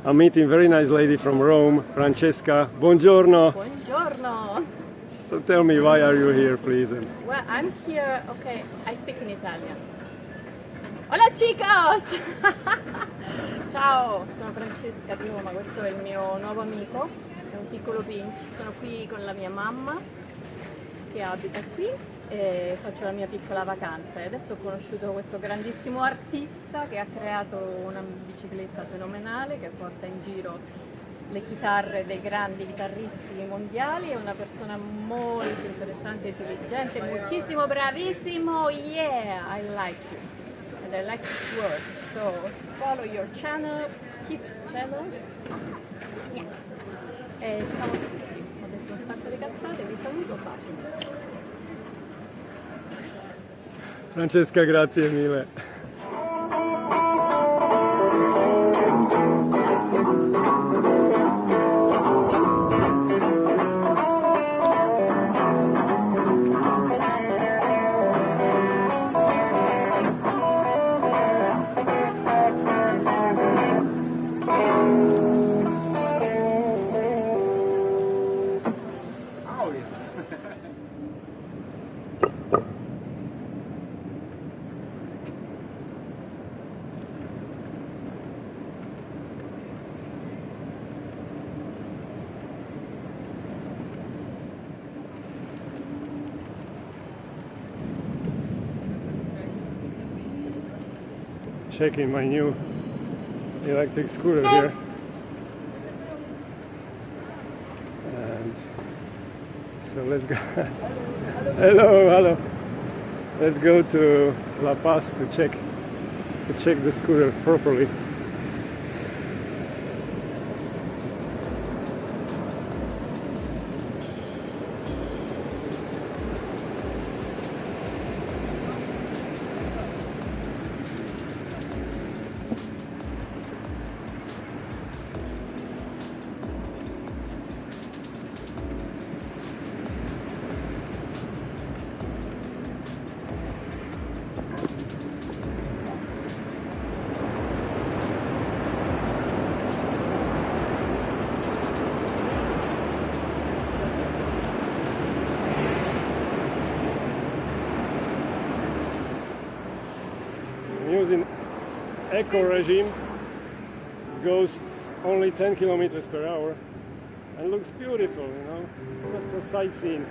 I'm meeting very nice lady from Rome, Francesca. Buongiorno. Buongiorno. So tell me, why are you here, please? Well, I'm here, okay, I speak in Italian. Hola chicos! Ciao, sono Francesca di Roma, questo è il mio nuovo amico, è un piccolo pinch. Sono qui con la mia mamma che abita qui e faccio la mia piccola vacanza e adesso ho conosciuto questo grandissimo artista che ha creato una bicicletta fenomenale che porta in giro le chitarre dei grandi chitarristi mondiali. È una persona molto interessante e intelligente, muchísimo bravissimo, yeah, I like you and I like his work, so follow your channel, kids channel, yeah. E ciao a tutti, ho detto un sacco di cazzate, vi saluto, bacio. Francesca, grazie mille. Checking my new electric scooter here, and so let's go. hello. Let's go to La Paz to check the scooter properly. Using eco regime, goes only 10 kilometers per hour and looks beautiful, you know, just for sightseeing.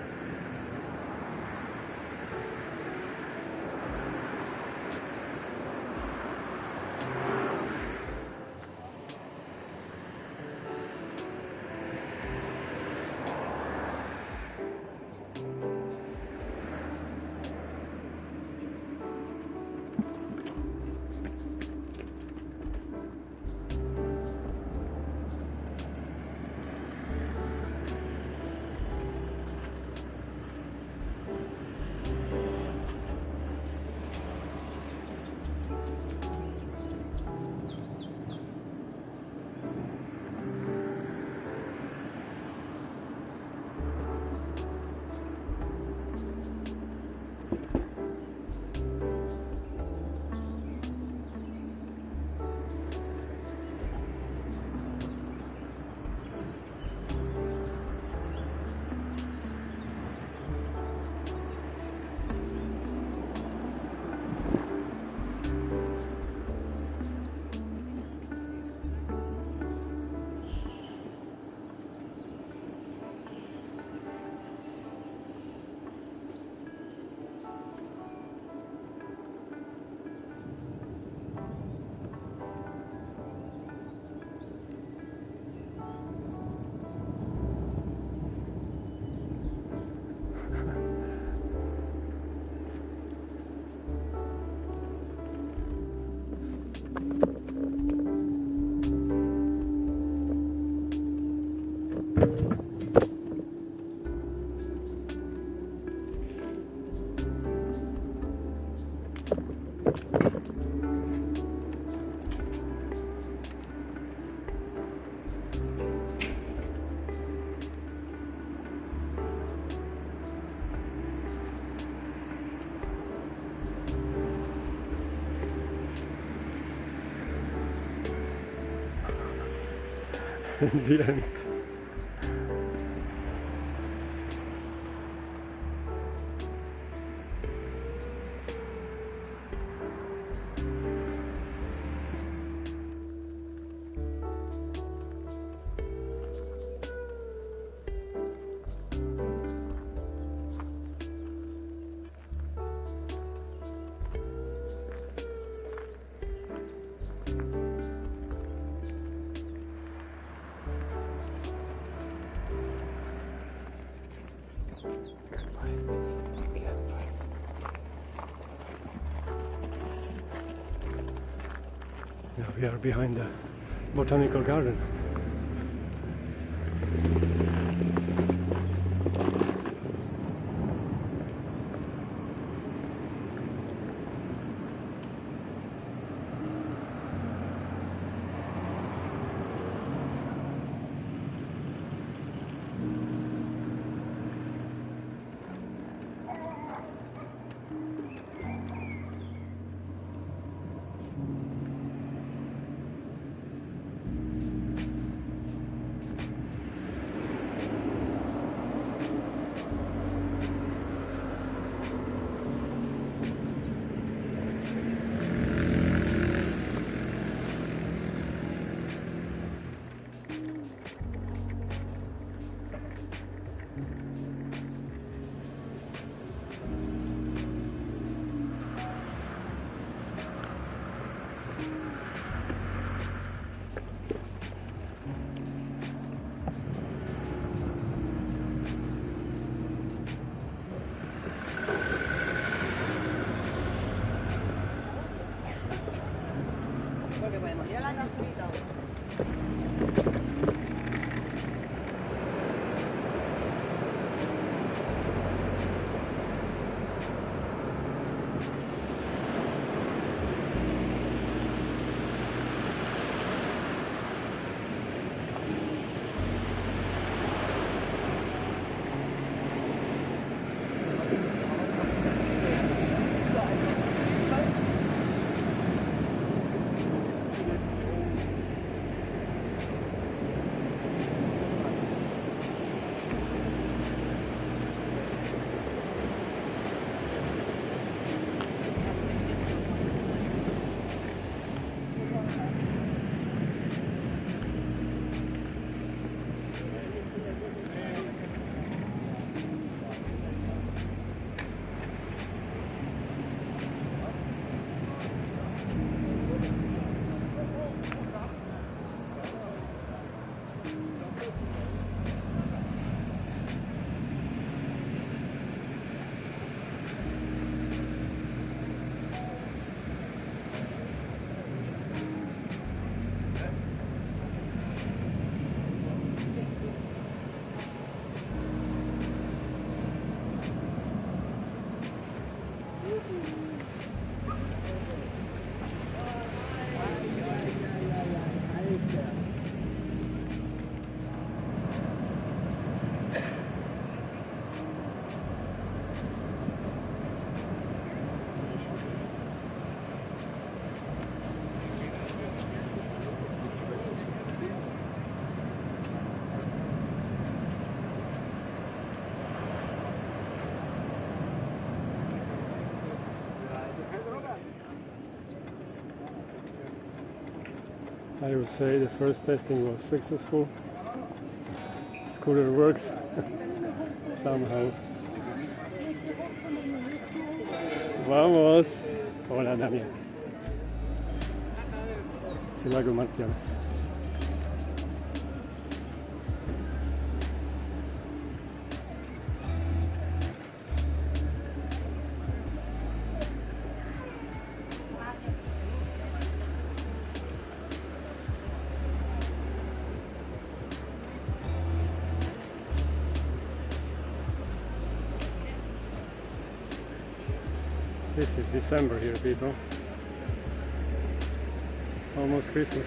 Didn't. Now we are behind the botanical garden. Porque podemos ir a la casita. I would say the first testing was successful. Scooter works somehow. Vamos! Hola Damián. C'est Lago Martianes. This is December here, people. Almost Christmas.